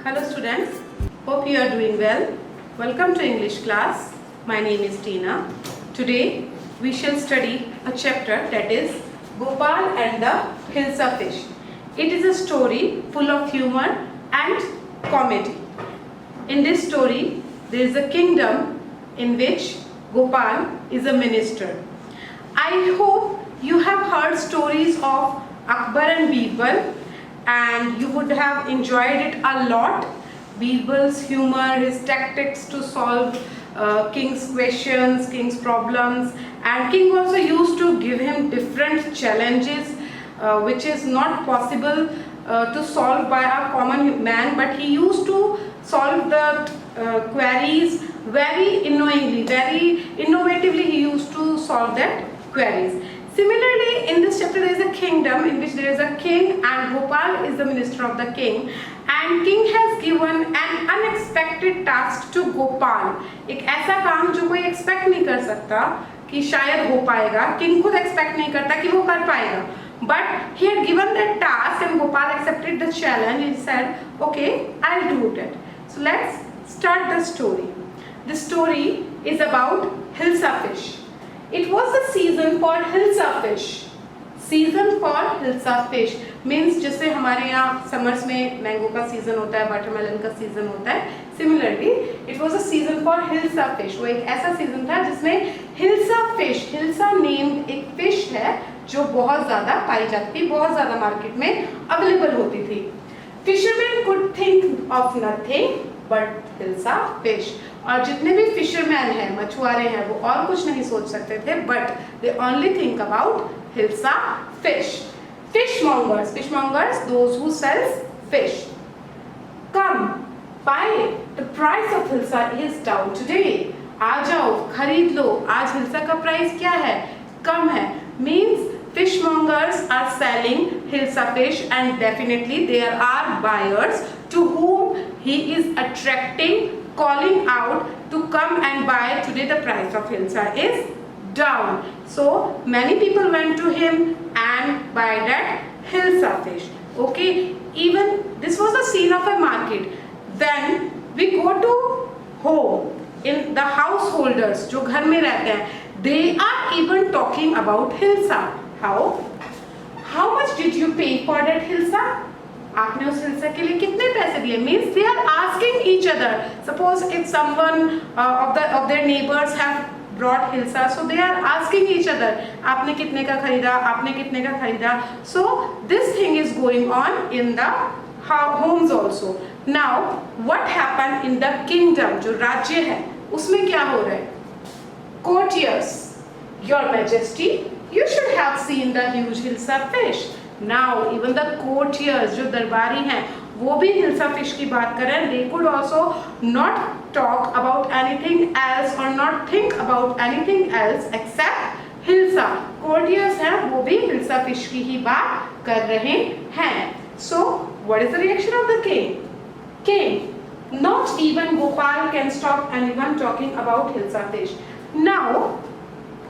Hello students, hope you are doing well. Welcome to English class. My name is Tina. Today we shall study a chapter that is Gopal and the Hilsa fish. It is a story full of humor and comedy. In this story there is a kingdom in which Gopal is a minister. I hope you have heard stories of Akbar and Birbal and you would have enjoyed it a lot. Birbal's humor, his tactics to solve king's questions, king's problems, and king also used to give him different challenges which is not possible to solve by a common man, but he used to solve the queries very innowingly, very innovatively. He used to solve that queries. Similarly, in this chapter there is a kingdom in which there is a king and Gopal is the minister of the king, and king has given an unexpected task to Gopal. एक ऐसा काम जो कोई expect नहीं कर सकता कि शायद हो पाएगा, किंग खुद एक्सपेक्ट नहीं करता कि वो कर पाएगा, but he had given that task and Gopal accepted the challenge. He said, okay, I'll do it. So let's start the story. The story is about Hilsa fish. It was the season for Hilsa fish. Season for Hilsa fish means जैसे हमारे यहाँ summers में mango का season होता है, watermelon का season होता है. Similarly, it was a season for Hilsa fish. वो एक ऐसा सीजन था जिसमें Hilsa fish, Hilsa named एक fish है जो बहुत ज़्यादा पाई जाती थी, बहुत ज़्यादा मार्केट में अवेलेबल होती थी. Fishermen could think of nothing but Hilsa fish. और जितने भी फिशरमैन हैं, मछुआरे हैं, वो और कुछ नहीं सोच सकते थे, but they only think about hilsa fish. fishmongers, those who sells fish. Come, buy. The price of Hilsa is down today. आ जाओ, खरीद लो. आज हिल्सा का प्राइस क्या है? कम है. Means fishmongers are selling Hilsa fish and definitely there are buyers to whom he is attracting, calling out to come and buy. Today the price of Hilsa is down. So many people went to him and buy that Hilsa fish. Okay, even this was the scene of a market. Then we go to home. In the householders जो घर में रहते हैं, they are even talking about Hilsa. How much did you pay for that Hilsa? आपने उस हिल्सा के लिए कितने पैसे दिए? Means they are asking each other. Suppose if someone of their neighbors have brought Hilsa, so they are asking each other. आपने कितने का खरीदा? आपने कितने का खरीदा? So this thing is going on in the homes also. Now what happened in the kingdom? जो राज्य है उसमें क्या हो रहा है? Courtiers, Your Majesty, you should have seen the huge Hilsa fish. Now even the courtiers जो दरबारी हैं वो भी हिल्सा फिश की बात कर रहे हैं. They could also not talk about anything else or not think about anything else except hilsa. Courtiers हैं वो भी हिल्सा फिश की ही बात कर रहे हैं. So what is the reaction of the king? King, not even Gopal can stop anyone talking about Hilsa fish. Now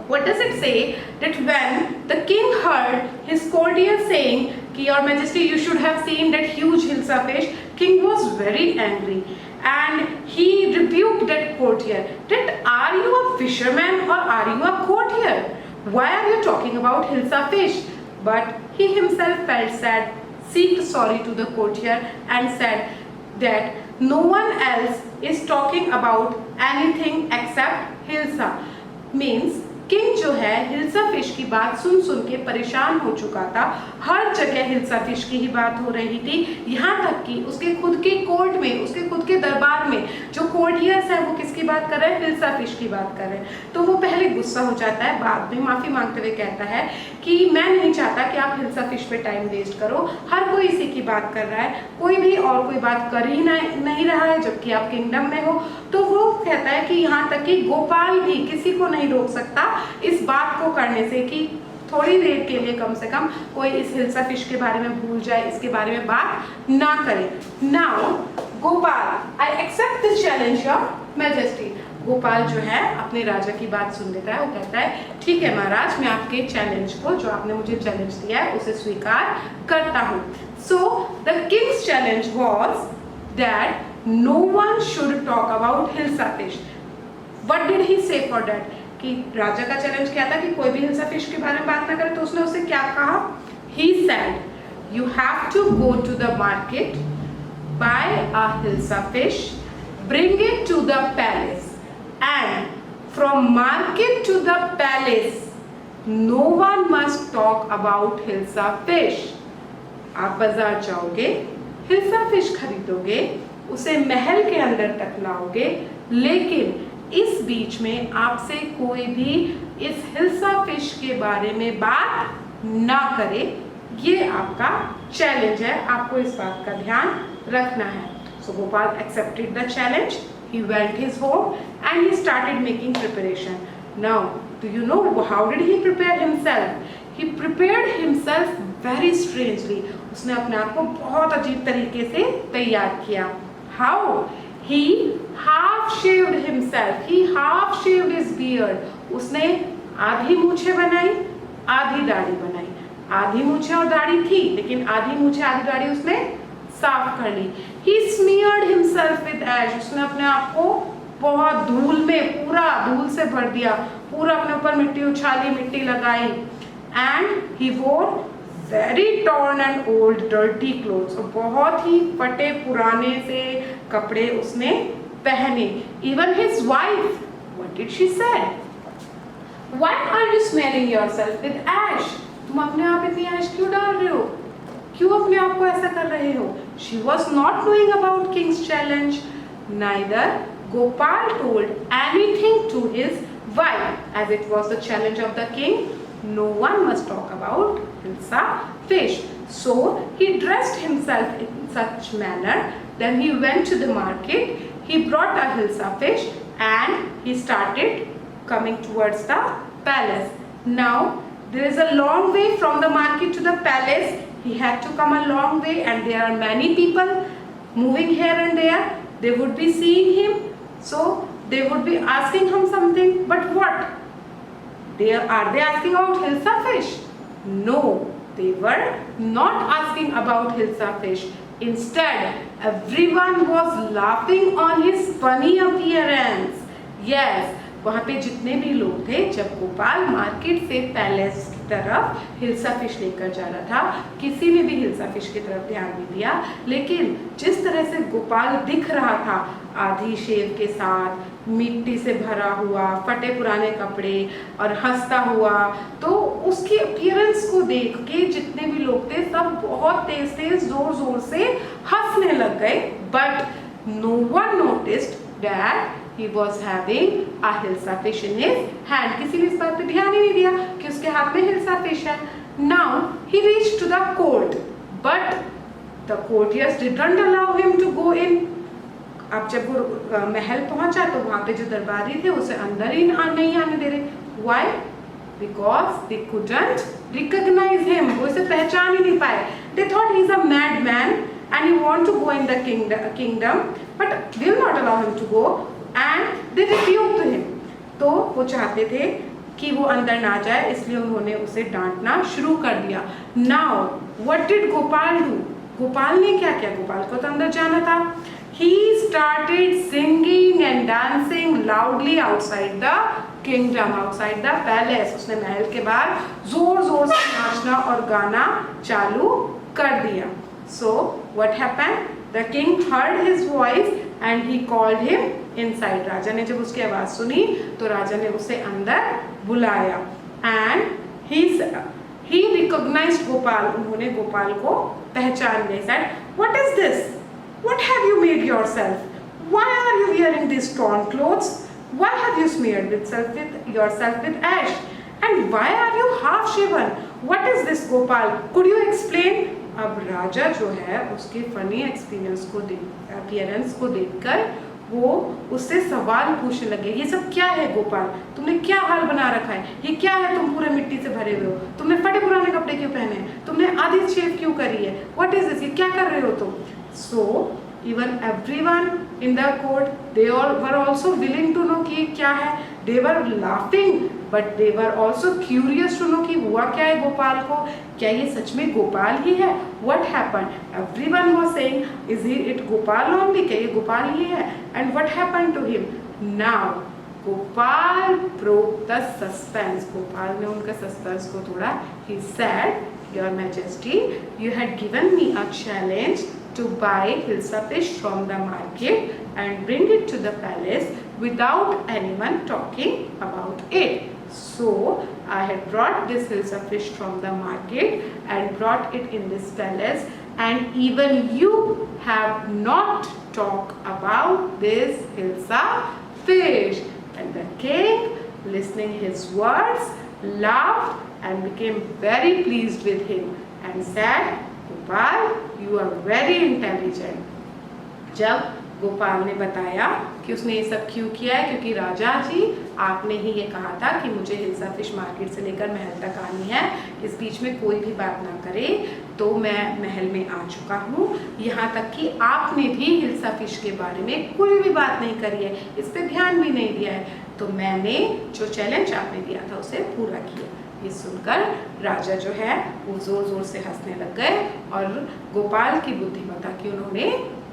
what does it say? That when the king heard his courtier saying, Your Majesty, you should have seen that huge Hilsa fish, king was very angry and he rebuked that courtier. That are you a fisherman or are you a courtier? Why are you talking about Hilsa fish? But he himself felt sad, seeked sorry to the courtier and said that no one else is talking about anything except Hilsa. Means king जो है hilsa fish की बात सुन सुन के परेशान हो चुका था. हर जगह हिल्सा फिश की ही बात हो रही थी. यहाँ तक कि उसके खुद के कोर्ट में, उसके खुद के दरबार में जो कोर्टियर्स है वो किसकी बात कर रहे हैं? हिल्सा फिश की बात कर रहे हैं. तो वो पहले गुस्सा हो जाता है, बाद में माफ़ी मांगते हुए कहता है कि मैं नहीं चाहता कि आप हिल्सा फिश पे टाइम वेस्ट करो. हर कोई इसी की बात कर रहा है, कोई भी और कोई बात कर ही नहीं रहा है जबकि आप किंगडम में हो. तो वो कहता है कि यहाँ तक कि गोपाल भी किसी को नहीं रोक सकता इस बात को करने से कि थोड़ी देर के लिए कम से कम कोई इस हिल्सा फिश के बारे में भूल जाए, इसके बारे में बात ना करे. Now Gopal, I accept the challenge your majesty. Gopal जो है अपने राजा की बात सुन लेता है. वो कहता है ठीक है महाराज, मैं आपके चैलेंज को, जो आपने मुझे चैलेंज दिया है, उसे स्वीकार करता हूँ. So the Kings challenge was that no one should talk about hilsa fish. What did he say for that? कि राजा का चैलेंज क्या था कि कोई भी हिल्सा फिश के बारे में बात ना करे, तो उसने उसे क्या कहा? He said, you have to go to the market, buy a hilsa fish, bring it to the palace, and from market to the palace, no one must talk about hilsa fish. आप बाजार जाओगे, hilsa fish खरीदोगे, उसे महल के अंदर तक लाओगे, लेकिन इस बीच में आपसे कोई भी इस हिल्सा फिश के बारे में बात ना करे. ये आपका चैलेंज है, आपको इस बात का ध्यान रखना है. So Gopal accepted the challenge. He went his home and he started making preparation. Now, do you know how did he prepare himself? He prepared himself very strangely. उसने अपने आप को बहुत अजीब तरीके से तैयार किया. How? He half shaved himself. He half shaved his beard. उसने आधी मूछें बनाई, आधी दाढ़ी बनाई. आधी मूछें और दाढ़ी थी, लेकिन आधी मूछें आधी दाढ़ी उसने साफ कर ली. He smeared himself with ash. उसने अपने आप को बहुत धूल में, पूरा धूल से भर दिया, पूरा अपने ऊपर मिट्टी उछाली, मिट्टी लगाई. And he wore very torn and old dirty clothes. और बहुत ही फटे पुराने से कपड़े उसने पहने. Even his wife, what did she say? Why are you smearing yourself with ash? तुम अपने आप इतनी ऐश क्यों डाल रहे हो? क्यों अपने आप को ऐसा कर रहे हो? She was not knowing about King's challenge. Neither Gopal told anything to his wife, as it was the challenge of the king. No one must talk about hilsa fish. So he dressed himself in such manner. Then he went to the market. He brought a hilsa fish and he started coming towards the palace. Now there is a long way from the market to the palace. He had to come a long way, and there are many people moving here and there. They would be seeing him, so they would be asking him something. But what? Are they asking about hilsa fish? No, they were not asking about hilsa fish. Instead, everyone was laughing on his funny appearance. Yes, वहाँ पे जितने भी लोग थे, जब Gopal market से palace की तरफ हिल्सा फिश लेकर जा रहा था, किसी ने भी हिल्सा फिश की तरफ ध्यान नहीं दिया. लेकिन जिस तरह से गोपाल दिख रहा था, आधी शेव के साथ, मिट्टी से भरा हुआ, फटे पुराने कपड़े और हंसता हुआ, तो उसकी अपीयरेंस को देख के जितने भी लोग थे सब बहुत तेज तेज जोर जोर से हंसने लग गए. But no one noticed that he was having a hilsa fish in his hand. किसी ने इस बात पे ध्यान ही नहीं दिया कि उसके हाथ में हिल्सा फिश है. Now he reached to the court, but the courtiers didn't allow him to go in. अब जब वो महल पहुंचा तो वहाँ पे जो दरबारी थे उसे अंदर ही नहीं आने दे रहे. Why? Because they couldn't recognize him. वो इसे पहचान ही नहीं पाए. They thought he's a madman and he want to go in the kingdom, but they will not allow him to go. And they refused him. तो वो चाहते थे कि वो अंदर ना जाए, इसलिए उन्होंने उसे डांटना शुरू कर दिया. Now what did Gopal do? Gopal ने क्या किया? गोपाल को तो अंदर जाना था. He started singing and dancing loudly outside the kingdom, outside the palace. उसने महल के बाहर जोर जोर से नाचना और गाना चालू कर दिया. So what happened? The king heard his voice and he called him inside. राजा ने जब उसकी आवाज सुनी तो राजा ने उसे अंदर बुलाया. And he recognized Gopal. उन्होंने गोपाल को पहचान लिया. Said, what is this? What have you made yourself? Why are you wearing these torn clothes? Why have you smeared yourself with ash? And why are you half shaven? What is this, Gopal? Could you explain? अब राजा जो है उसके funny appearance को देखकर वो उससे सवाल पूछने लगे. ये सब क्या है गोपाल? तुमने क्या हाल बना रखा है? ये क्या है? तुम पूरे मिट्टी से भरे हुए हो. तुमने फटे पुराने कपड़े क्यों पहने हैं? तुमने आधी शेव क्यों करी है? What is this? ये क्या कर रहे हो तुम? So even everyone in the court, they were also willing to know कि ये क्या है. They were laughing, but they were also curious to know कि हुआ क्या है गोपाल को, क्या ये सच में गोपाल ही है? What happened? Everyone was saying, is it Gopal only? क्या ये गोपाल ही है? And what happened to him? Now Gopal broke the suspense. Gopal ने उनका suspense को तोड़ा. He said, Your Majesty, you had given me a challenge to buy Hilsa fish from the market and bring it to the palace without anyone talking about it. So I had brought this Hilsa fish from the market and brought it in this palace, and even you have not talked about this Hilsa fish. And the king, listening his words, laughed and became very pleased with him and said, Gopal, you are very intelligent. जब गोपाल ने बताया कि उसने ये सब क्यों किया है, क्योंकि राजा जी आपने ही ये कहा था कि मुझे हिल्सा फिश मार्केट से लेकर महल तक आनी है, इस बीच में कोई भी बात ना करे, तो मैं महल में आ चुका हूँ, यहाँ तक कि आपने भी हिल्सा फिश के बारे में कोई भी बात नहीं करी है, इस पर ध्यान भी नहीं दिया है, तो मैंने जो चैलेंज आपने दिया था उसे पूरा किया। ये सुनकर राजा जो है वो जोर जोर से हंसने लग गए और गोपाल की बुद्धिमत्ता की उन्होंने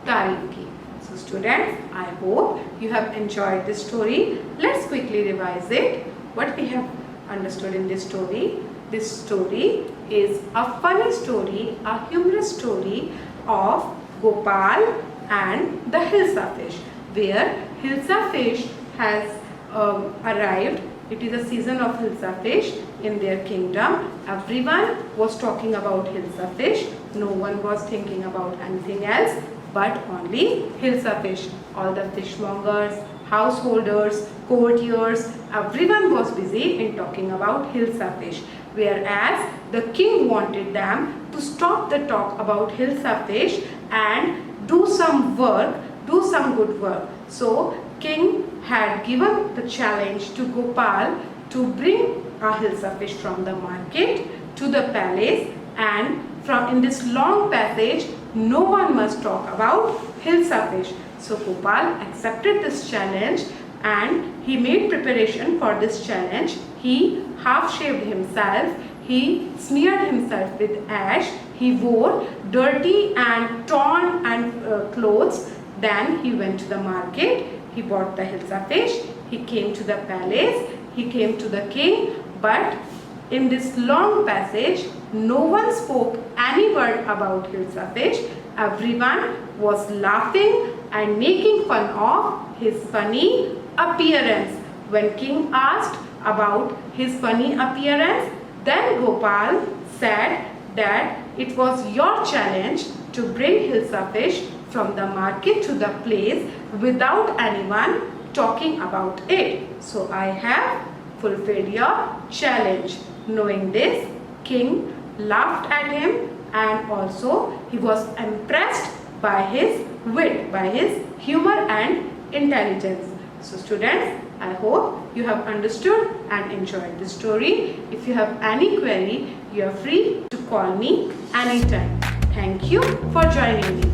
तारीफ की। So students, I hope you have enjoyed this story. Let's quickly revise it. What we have understood in this story. This story is a funny story, a humorous story of Gopal and the Hilsa fish, where Hilsa fish has arrived. It is a season of Hilsa fish in their kingdom. Everyone was talking about Hilsa fish. No one was thinking about anything else but only Hilsa fish. All the fishmongers, householders, courtiers, everyone was busy in talking about Hilsa fish. Whereas the king wanted them to stop the talk about Hilsa fish and do some work, do some good work. So king had given the challenge to Gopal to bring a Hilsa fish from the market to the palace, and in this long passage no one must talk about Hilsa fish. So Gopal accepted this challenge and he made preparation for this challenge. He half shaved himself, he smeared himself with ash, he wore dirty and torn clothes. Then he went to the market, he bought the Hilsa fish, he came to the palace, he came to the king, but in this long passage no one spoke any word about Hilsa fish. Everyone was laughing and making fun of his funny appearance. When king asked about his funny appearance, then Gopal said that it was your challenge to bring Hilsa fish from the market to the place without anyone talking about it. So I have fulfilled your challenge. Knowing this, king laughed at him and also he was impressed by his wit, by his humor and intelligence. So students, I hope you have understood and enjoyed this story. If you have any query, you are free to call me anytime. Thank you for joining me.